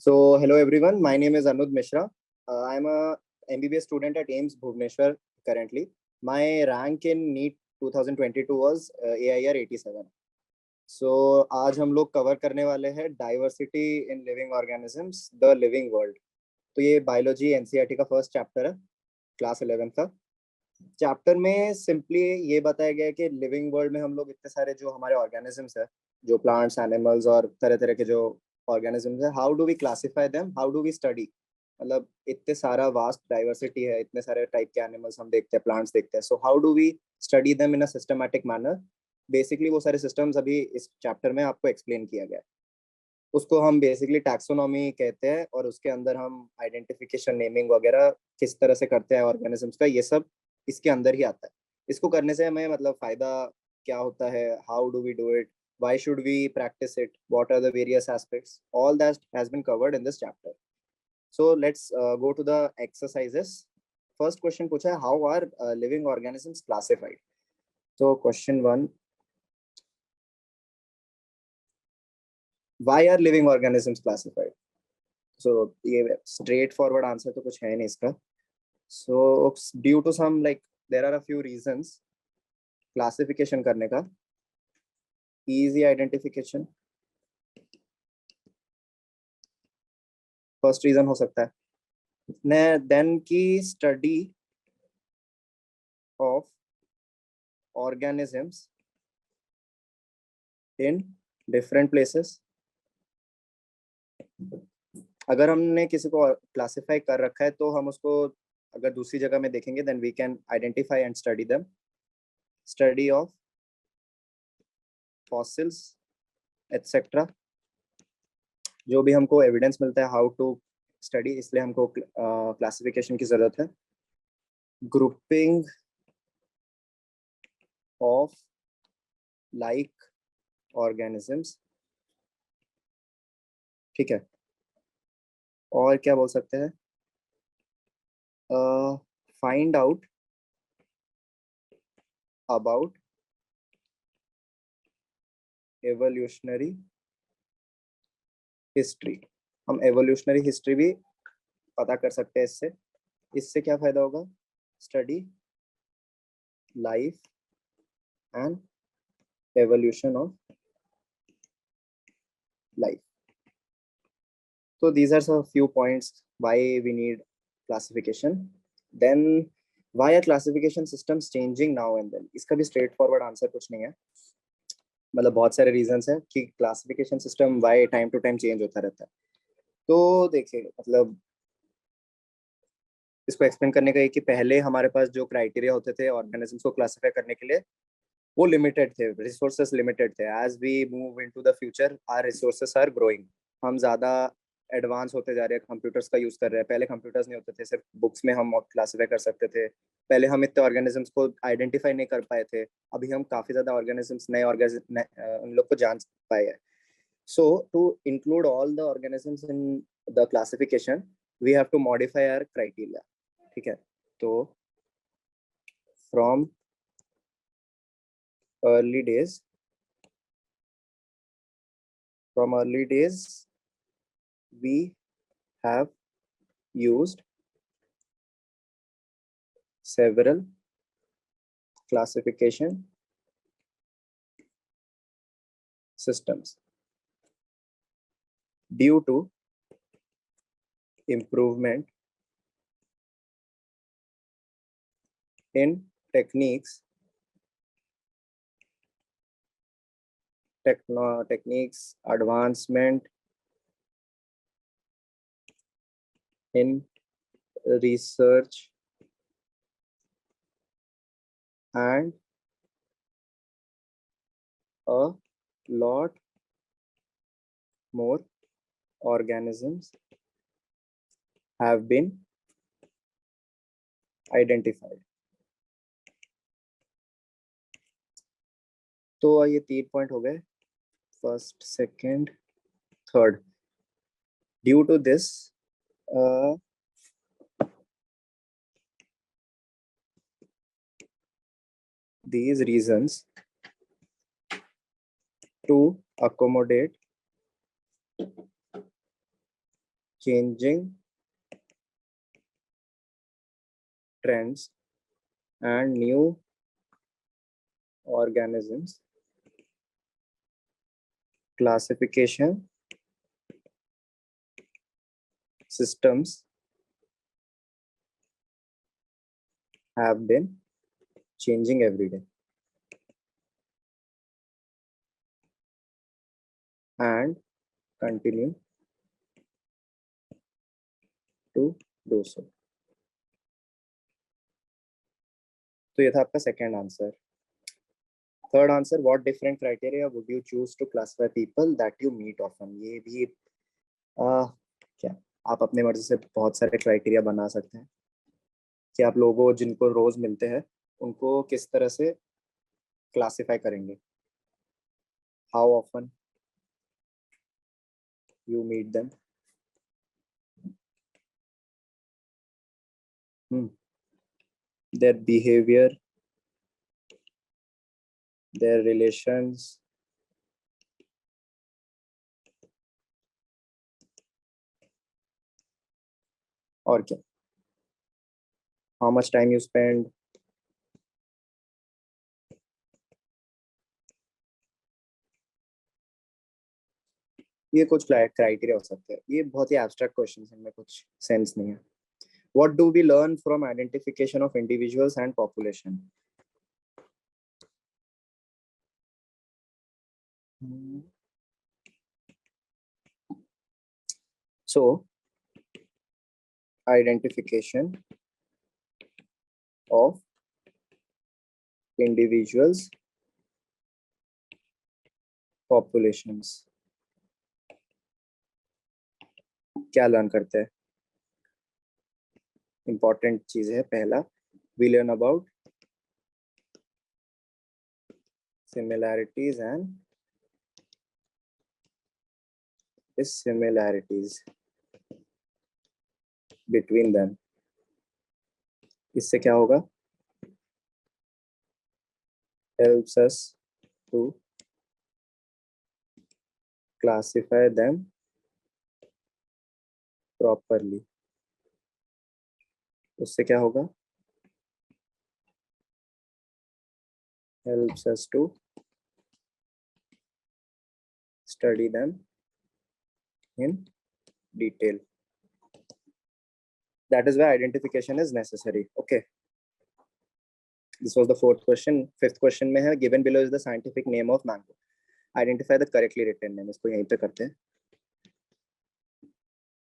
So, hello everyone. My name is Anud Mishra. I'm a MBBS student at AIMS Bhubaneswar currently. My rank in NEET 2022 was AIR 87. So, आज हम लोग cover करने वाले हैं diversity in living organisms the living world. तो ये biology NCERT का first chapter है, क्लास 11 का. चैप्टर में सिंपली ये बताया गया है कि लिविंग वर्ल्ड में हम लोग इतने सारे जो हमारे ऑर्गेनिजम्स है, जो प्लांट्स, एनिमल्स और तरह तरह के जो ऑर्गेनिजम्स है, how do we classify them, how do we study. मतलब इतने सारा वास्ट डाइवर्सिटी है, इतने सारे टाइप के एनिमल्स हम देखते हैं, प्लांट्स देखते हैं. So how do we study them in a systematic manner. Basically वो सारे सिस्टम्स अभी इस चैप्टर में आपको एक्सप्लेन किया गया है. उसको हम बेसिकली टैक्सोनॉमी कहते हैं और उसके अंदर हम आइडेंटिफिकेशन, नेमिंग वगैरह किस तरह से करते हैं ऑर्गेनिजम्स का, ये सब इसके अंदर ही आता है. इसको करने से हमें मतलब फायदा क्या होता है, how do we do it, why should we practice it, what are the various aspects, all that has been covered in this chapter. So let's go to the exercises. First question पूछा है, how are living organisms classified. So question 1, why are living organisms classified. So ये straight forward answer तो कुछ है नहीं इसका. So due to some like there are a few reasons classification करने का. Easy identification फर्स्ट रीजन हो सकता है. देन की study of organisms in different places. अगर हमने किसी को क्लासिफाई कर रखा है तो हम उसको अगर दूसरी जगह में देखेंगे then we can identify and study them. Study of fossils etcetera, जो भी हमको एविडेंस मिलता है हाउ टू स्टडी, इसलिए हमको क्लासिफिकेशन की जरूरत है. ग्रुपिंग ऑफ लाइक ऑर्गेनिजम्स, ठीक है. और क्या बोल सकते हैं, find out about evolutionary history. हम एवोल्यूशनरी हिस्ट्री भी पता कर सकते हैं इससे. इससे क्या फायदा होगा, study life and evolution of life. So these are some few points why we need classification. Then why are classification systems changing now and then. इसका भी straight forward answer कुछ नहीं है. मतलब बहुत सारे reasons हैं कि classification system why time to time change होता रहता है. तो देखिए मतलब इसको एक्सप्लेन करने का है कि पहले हमारे पास जो क्राइटेरिया होते थे ऑर्गेनिजम्स को क्लासिफाई करने के लिए वो लिमिटेड थे, रिसोर्सेस लिमिटेड थे. As we move into the future our resources are growing. हम ज्यादा एडवांस होते जा रहे हैं, कंप्यूटर्स का यूज कर रहे हैं. पहले कंप्यूटर्स नहीं होते थे, सिर्फ बुक्स में हम क्लासिफाई कर सकते थे. पहले हम इतने ऑर्गेनिजम्स को आइडेंटिफाई नहीं कर पाए थे. अभी हम काफी ज्यादा ऑर्गेनिजम्स, नए ऑर्गेनिज्म उन लोग को जान पाए हैं. So to include all the organisms in the classification we have to modify our criteria, ठीक है. तो from early days, from early days we have used several classification systems. Due to improvement in techniques, advancement in research and a lot more organisms have been identified. तो ये 3 point हो गए, first, second, third. Due to this these reasons, to accommodate changing trends and new organisms classification systems have been changing every day and continue to do so. तो ये था आपका second answer. Third answer, what different criteria would you choose to classify people that you meet often. ये भी क्या आप अपने मर्जी से बहुत सारे क्राइटेरिया बना सकते हैं कि आप लोगों जिनको रोज मिलते हैं उनको किस तरह से क्लासिफाई करेंगे. How often you meet them, their behavior, their relations, और क्या, how much time you spend, ये कुछ क्राइटेरिया हो सकते हैं. ये बहुत ही एब्स्ट्रैक्ट क्वेश्चन है, इनमें कुछ सेंस नहीं है. What do we learn from identification of individuals and population? So, identification of individuals, populations. क्या लर्न करते हैं? इंपॉर्टेंट चीज है. पहला, we learn about similarities and dissimilarities between them. इससे क्या होगा? Helps us to classify them properly. उससे क्या होगा? Helps us to study them in detail. That is why identification is necessary. Okay. This was the fourth question. Fifth question में है, given below is the scientific name of mango. Identify the correctly written name. इसको यहीं पे करते हैं.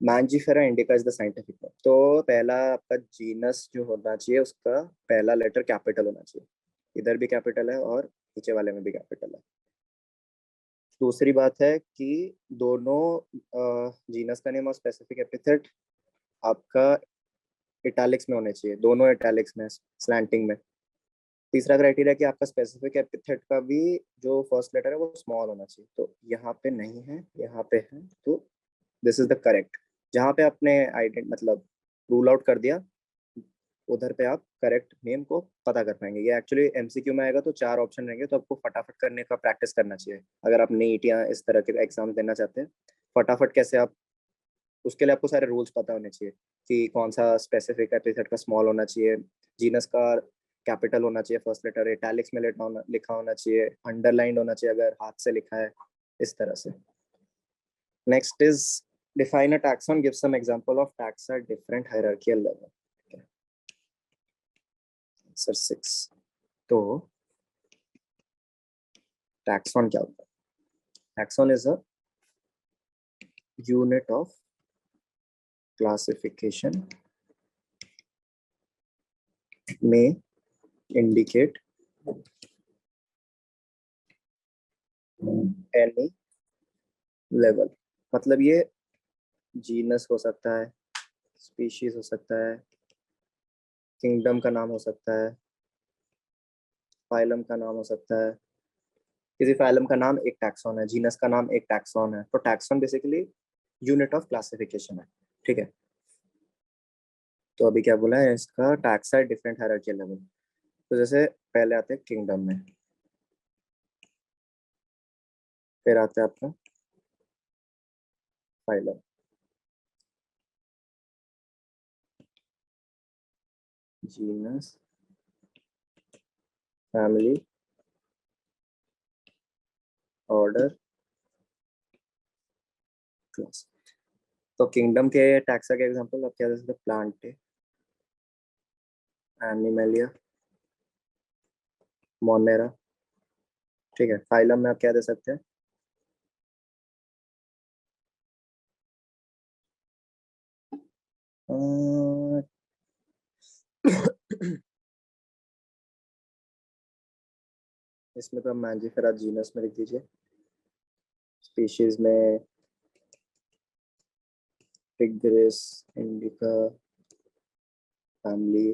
Mangifera indica is the scientific name. तो पहला आपका जीनस जो होना चाहिए उसका पहला लेटर कैपिटल होना चाहिए. इधर भी कैपिटल है और नीचे वाले में भी कैपिटल है. दूसरी बात है कि दोनों जीनस का नेम और स्पेसिफिक एपिथेट आपका इटैलिक्स में होने चाहिए. दोनों इटैलिक्स में, स्लैंटिंग में. तीसरा क्राइटेरिया कि आपका स्पेसिफिक एपिथेट का भी जो फर्स्ट लेटर है वो स्मॉल होना चाहिए. तो यहाँ पे नहीं है, यहाँ पे है, तो दिस इज द करेक्ट. जहाँ पे आपने मतलब रूल आउट कर दिया उधर पे आप करेक्ट नेम को पता कर पाएंगे. ये एक्चुअली एमसीक्यू में आएगा तो 4 ऑप्शन रहेंगे, तो आपको फटाफट करने का प्रैक्टिस करना चाहिए. अगर आप नीट या इस तरह के एग्जाम देना चाहते हैं, फटाफट कैसे आप, उसके लिए आपको सारे रूल्स पता होने चाहिए कि कौन सा स्पेसिफिक एपिथेट का स्मॉल होना चाहिए, जीनस का कैपिटल होना चाहिए, फर्स्ट लेटर इटैलिक्स में लिखा होना चाहिए, अंडरलाइंड होना चाहिए अगर हाथ से लिखा है, इस तरह से. Next is define a taxon, give some example of taxa at different hierarchical level. Okay. Answer 6. तो taxon क्या होता है? Taxon is a unit of classification, may indicate any level. मतलब ये जीनस हो सकता है, स्पीशीज हो सकता है, किंगडम का नाम हो सकता है, फाइलम का नाम हो सकता है. किसी फाइलम का नाम एक टैक्सॉन है, जीनस का नाम एक टैक्सॉन है. तो taxon basically unit of classification है. ठीक है. तो अभी क्या बोला है, इसका टैक्सा डिफरेंट हायरार्कियल लेवल. तो जैसे पहले आते हैं किंगडम में, फिर आता है आपका phylum, genus, family, order, class. तो किंगडम के टैक्सा के एग्जांपल आप क्या दे सकते हैं? Plant, Animalia, Monera. ठीक है, फाइलम में आप क्या दे सकते हैं? अह, इसमें तो आप मैंजिफेरा जीनस में लिख दीजिए। स्पीशीज में टिग्रिस, इंडिका, फैमिली,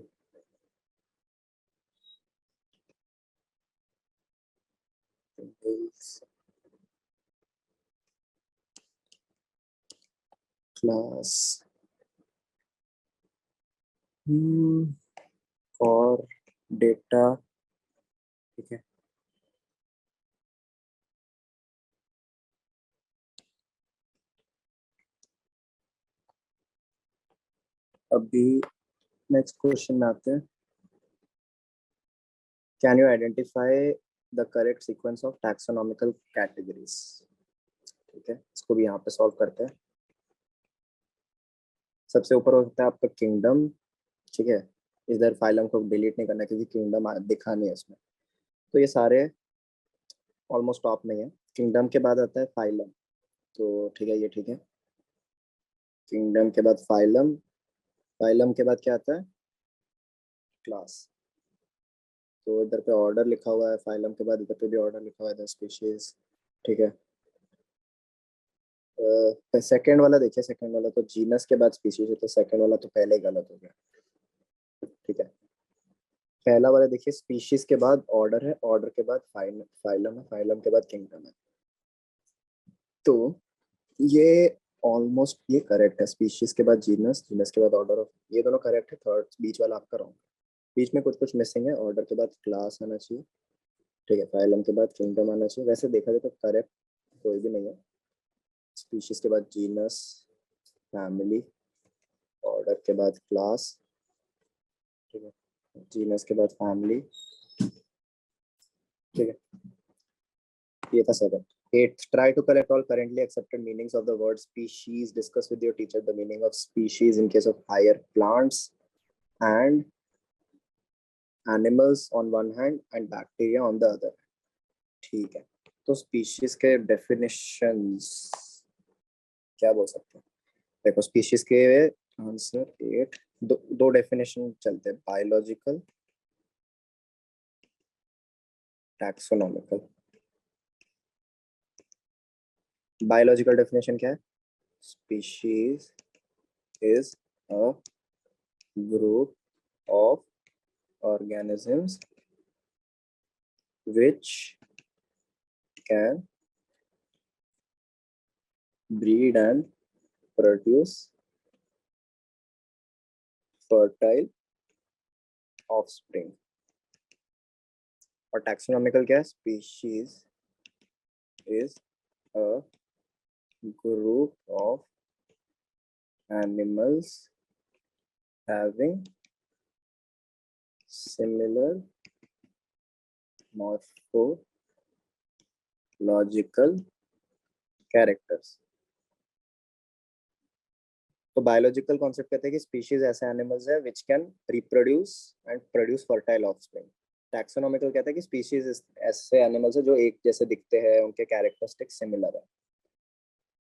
क्लास, और डेटा। ठीक है, अभी नेक्स्ट क्वेश्चन में आते हैं। Can you identify the correct sequence of taxonomical categories? ठीक है, इसको भी यहाँ पे सॉल्व करते हैं। सबसे ऊपर होता है आपका किंगडम। ठीक है, इधर फाइलम को डिलीट नहीं करना क्योंकि किंगडम दिखा नहीं है इसमें। तो ये सारे ऑलमोस्ट टॉप में है। किंगडम के बाद आता है फाइलम। तो ठीक है, ये ठीक है। किंगडम के बाद फाइलम, फाइलम के बाद क्या आता है? क्लास। तो इधर पे ऑर्डर लिखा हुआ है, फाइलम के बाद इधर पे भी ऑर्डर लिखा हुआ है, स्पीशीज। ठीक है, सेकंड वाला देखिए। सेकंड वाला तो जीनस के बाद स्पीशीज है, तो सेकंड वाला तो पहले ही गलत हो गया। ठीक है, पहला वाला देखिए, स्पीशीज के बाद ऑर्डर है, ऑर्डर के बाद फाइलम है, फाइलम के बाद किंगडम है। तो ये ऑलमोस्ट ये करेक्ट है। स्पीशीज के बाद जीनस, जीनस के बाद ऑर्डर ऑफ, ये दोनों करेक्ट है। थर्ड बीच वाला आपका रॉन्ग। बीच में कुछ कुछ मिसिंग है। ऑर्डर के बाद क्लास आना चाहिए। ठीक है, फाइलम के बाद किंगडम आना चाहिए। वैसे देखा जाए तो करेक्ट कोई भी नहीं है। स्पीशीज के बाद जीनस, फैमिली, ऑर्डर के बाद क्लास। ठीक है, जीनस के बाद फैमिली। ठीक है, ये था seven. Eighth, try to collect all currently accepted meanings of the word species. Discuss with your teacher the meaning of species in case of higher plants and animals on one hand and bacteria on the other. ठीक है, तो species के definitions क्या बोल सकते हैं? देखो, species के आंसर 8, दो डेफिनेशन चलते हैं, बायोलॉजिकल, टैक्सोनॉमिकल। बायोलॉजिकल डेफिनेशन क्या है? Species is a group of organisms which can breed and produce fertile offspring। और टैक्सोनॉमिकल क्या है? Species is a group of animals having similar morphological characters। तो बायोलॉजिकल कॉन्सेप्ट कहते हैं कि स्पीशीज ऐसे एनिमल्स है which can reproduce and produce fertile offspring. Taxonomical कहता है कि स्पीशीज ऐसे एनिमल्स है जो एक जैसे दिखते हैं, उनके कैरेक्टरिस्टिक्स सिमिलर है।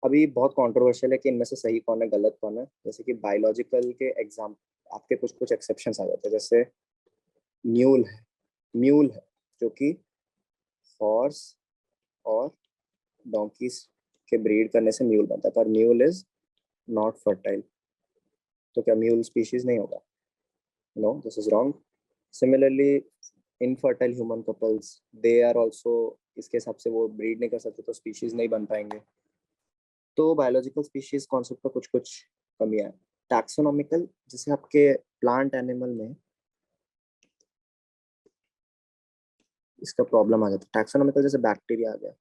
अभी बहुत कंट्रोवर्शियल है कि इनमें से सही कौन है, गलत कौन है। जैसे कि बायोलॉजिकल के एग्जाम आपके कुछ कुछ एक्सेप्शंस आ जाते हैं। जैसे म्यूल है, म्यूल है जो कि हॉर्स और डोंकीज के ब्रीड करने से म्यूल बनता है, पर म्यूल इज नॉट फर्टाइल। तो क्या म्यूल स्पीशीज नहीं होगा? No, this is wrong. Similarly infertile human couples, they are also, इसके हिसाब से वो ब्रीड नहीं कर सकते, तो स्पीशीज नहीं बन पाएंगे। तो बायोलॉजिकल स्पीशीज कॉन्सेप्ट का कुछ कुछ कमियां है। टैक्सोनॉमिकल, जैसे आपके प्लांट एनिमल में इसका प्रॉब्लम आ जाता है। टैक्सोनॉमिकल जैसे बैक्टीरिया आ गया,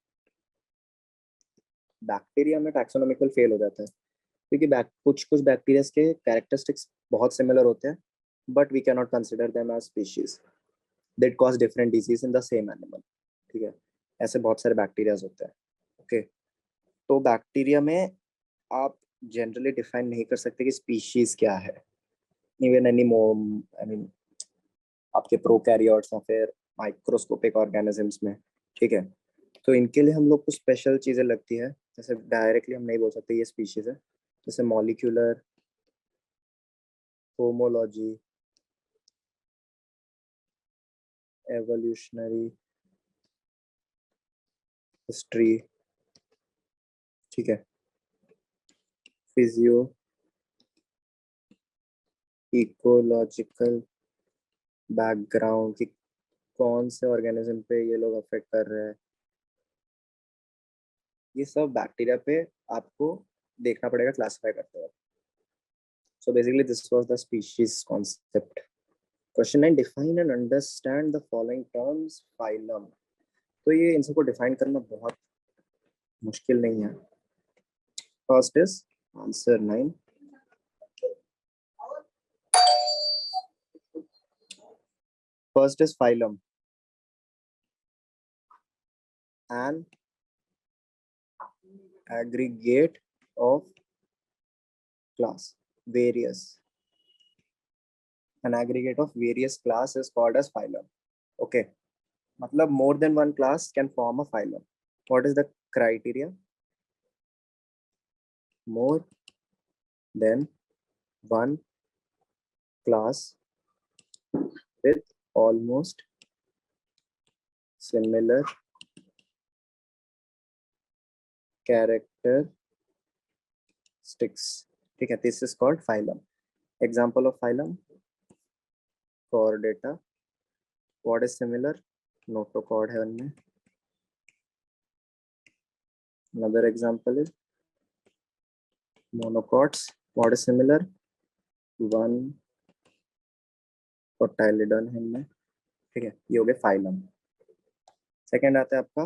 बैक्टीरिया में टैक्सोनॉमिकल फेल हो जाता है क्योंकि कुछ कुछ बैक्टीरिया के कैरेक्टरिस्टिक्स बहुत सिमिलर होते हैं, but we cannot consider them as species that cause different disease in the same animal. ठीक है, ऐसे बहुत सारे बैक्टीरियाज होते हैं. ओके, तो बैक्टीरिया में आप जनरली डिफाइन नहीं कर सकते कि स्पीशीज क्या है. इवन एनी आई मीन आपके प्रोकैरियोट्स या फिर माइक्रोस्कोपिक ऑर्गेनिजम्स में. ठीक है, तो इनके लिए हम लोग को स्पेशल चीजें लगती है. जैसे डायरेक्टली हम नहीं बोल सकते ये स्पीशीज है. जैसे मॉलिक्यूलर होमोलॉजी, एवोल्यूशनरी हिस्ट्री, ठीक है, फिजियो इकोलॉजिकल बैकग्राउंड कि कौन से ऑर्गेनिज्म पे ये लोग अफेक्ट कर रहे हैं, ये सब बैक्टीरिया पे आपको देखना पड़ेगा क्लासिफाई करते हुए. So basically this was the species concept. Question 9, define and understand the following terms. Phylum, तो ये इन सबको डिफाइन करना बहुत मुश्किल नहीं है. First is answer 9. First is phylum, an aggregate of class, various. An aggregate of various class is called as phylum. Okay, मतलब more than one class can form a phylum. What is the criteria? More than one class with almost similar characteristics. ठीक है, this is called phylum. Example of phylum: Chordata. What is similar? Notochord है उनमें. Another example is monocots. What is similar? One cotyledon है इनमें. ठीक है, ये हो गया फाइलम. सेकेंड आता है आपका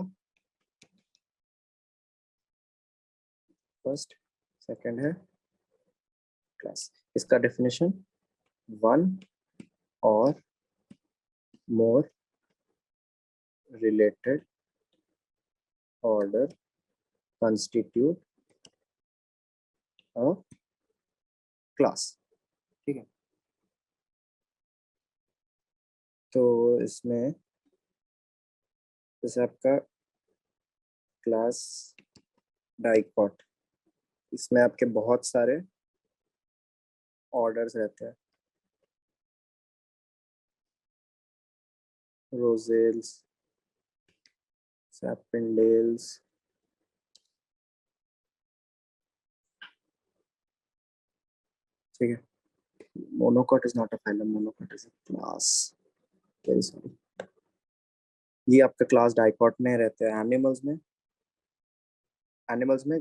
फर्स्ट, सेकेंड है क्लास. इसका डेफिनेशन: वन और more related order constitute a class. ठीक है, तो इसमें जैसे आपका क्लास डाइकॉट, इसमें आपके बहुत सारे ऑर्डर्स रहते हैं. रोजेल्स, सैपिंडेल्स, ठीक है. Monocot is not a phylum, monocot is a class. Very sorry. ये आपका क्लास डाइकॉट में रहते हैं. एनिमल्स में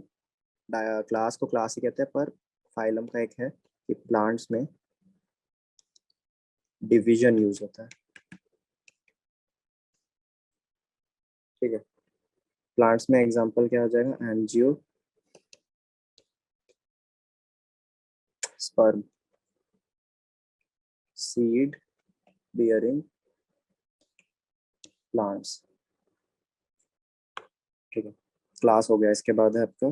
क्लास को क्लास ही कहते हैं, पर फाइलम का एक है कि प्लांट्स में डिवीजन यूज होता है. ठीक है, प्लांट्स में एग्जांपल क्या हो जाएगा? Angiosperm, seed bearing plants. ठीक है, क्लास हो गया. इसके बाद है आपका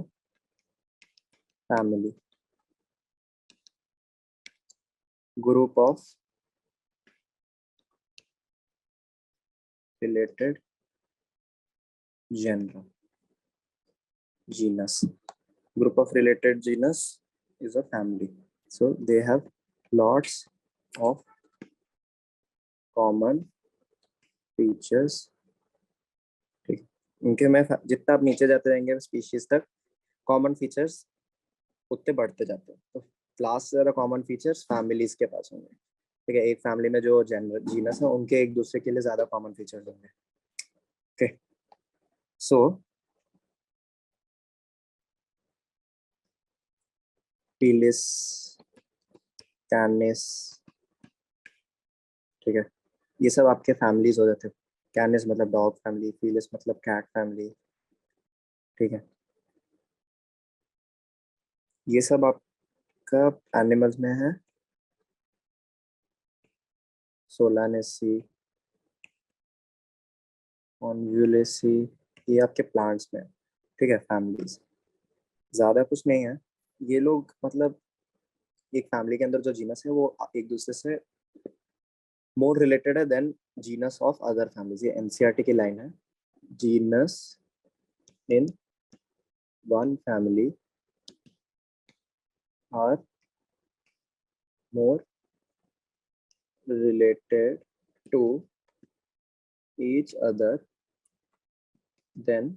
family, group of related genre, genus. Group of related genus is a family, so they have lots of common features. ठीक, इनके में जितना आप नीचे जाते रहेंगे स्पीशीज तक, कॉमन फीचर्स उतने बढ़ते जाते हैं. तो क्लास से ज़्यादा कॉमन फीचर्स फैमिलीज के पास होंगे. ठीक है, एक फैमिली में जो जीनस है उनके एक दूसरे के लिए ज़्यादा कॉमन फीचर्स होंगे. ओके, सो Felis, कैनिस, ठीक है, ये सब आपके फैमिलीज हो जाते हैं. कैनिस मतलब डॉग फैमिली, फीलिस मतलब कैट फैमिली. ठीक है, ये सब आपका एनिमल्स में है. सोलानेसी, कॉन्वुलेसी, ये आपके प्लांट्स में, ठीक है, फैमिलीज। ज्यादा कुछ नहीं है। ये लोग मतलब एक फैमिली के अंदर जो जीनस है वो एक दूसरे से मोर रिलेटेड है then genus of other families. ये एनसीईआरटी की लाइन है। Genus in one family are more related to each other than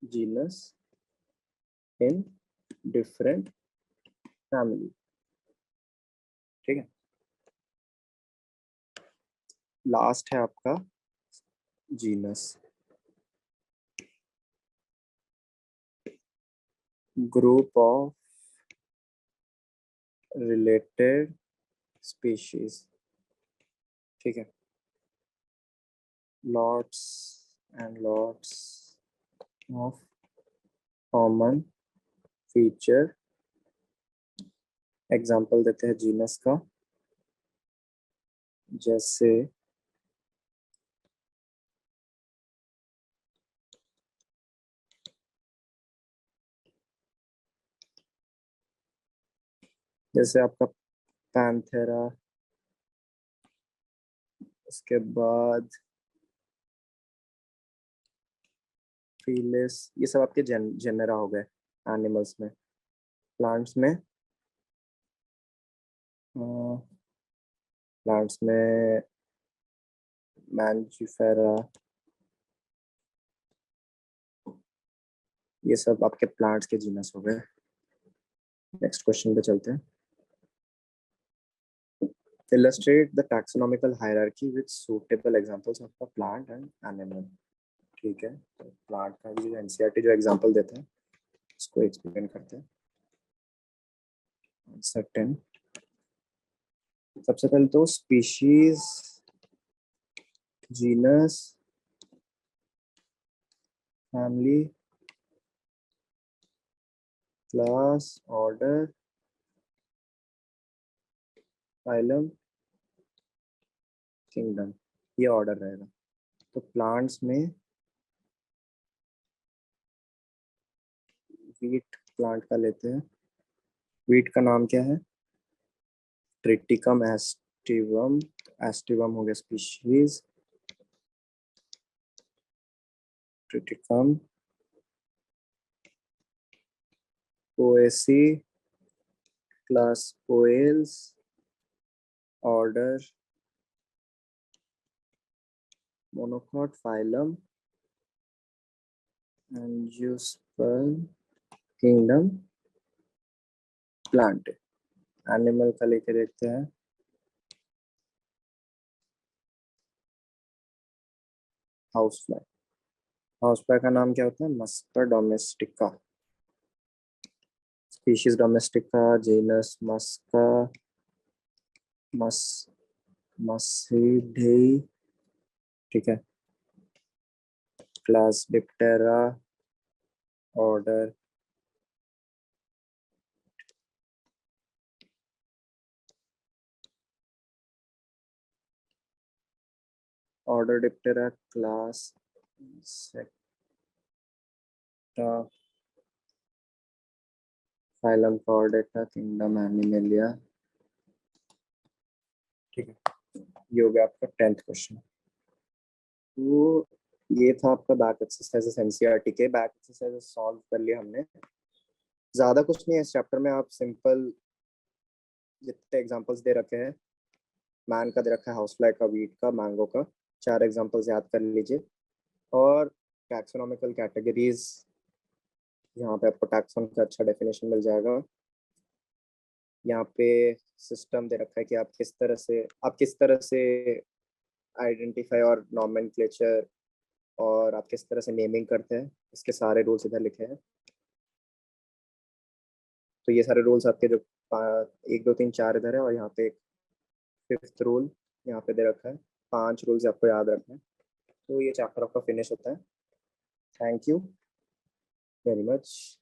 genus in different family, ठीक है। लास्ट है आपका genus, group of related species, ठीक है। Lots and lots of common feature, example देते हैं जीनस का, जैसे जैसे आपका पैंथेरा, उसके बाद फीलिस, ये सब आपके जेनेरा हो गए एनिमल्स में। प्लांट्स में प्लांट्स में मैंजिफेरा, ये सब आपके प्लांट्स के जीनस हो गए। नेक्स्ट क्वेश्चन पे चलते हैं। Illustrate the taxonomical hierarchy with suitable examples of the plant and animal, ठीक है। तो प्लांट का भी एनसीईआरटी जो एग्जांपल देते हैं उसको एक्सप्लेन करते हैं। सर्टेन, सबसे पहले तो species, genus, family, class, order, phylum, kingdom, ये ऑर्डर रहेगा। तो प्लांट्स में वीट प्लांट का लेते हैं। वीट का नाम क्या है? ट्रिटिकम एस्टिवम, एस्टिवम हो गया species, Triticum, Poaceae, class Poales, order monocot, phylum angiosperm, kingdom plant. Animal का लेके देखते हैं। हाउस फ्लाई, हाउस फ्लाई का नाम क्या होता है? Musca domestica, species domestica, genus Musca, मस मस्सीडेई, ठीक है। Class Diptera, order order Diptera, class Insecta, phylum Chordata, kingdom Animalia, ठीक है। ये हो गया आपका 10th क्वेश्चन। तो ये था आपका बैक एक्सरसाइजेस, एनसीईआरटी के बैक एक्सरसाइजेस सॉल्व कर लिया हमने। ज्यादा कुछ नहीं है इस चैप्टर में। आप सिंपल जितने एग्जांपल्स दे रखे हैं, मैन का दे रखा है, हाउस फ्लाई का, वीट का, मैंगो का, 4 एग्जांपल्स याद कर लीजिए। और टैक्सोनॉमिकल कैटेगरीज, यहाँ पे आपको टैक्सोन का अच्छा डेफिनेशन मिल जाएगा। यहाँ पे सिस्टम दे रखा है कि आप किस तरह से आइडेंटिफाई और नॉमेनक्लेचर और आप किस तरह से नेमिंग करते हैं, इसके सारे रूल्स इधर लिखे हैं। तो ये सारे रूल्स आपके जो 1 2 3 4 इधर है, और यहाँ पे एक 5th रूल यहाँ पे दे रखा है। 5 रूल्स आपको याद रखना है। तो ये चैप्टर आपका फिनिश होता है। Thank you very much.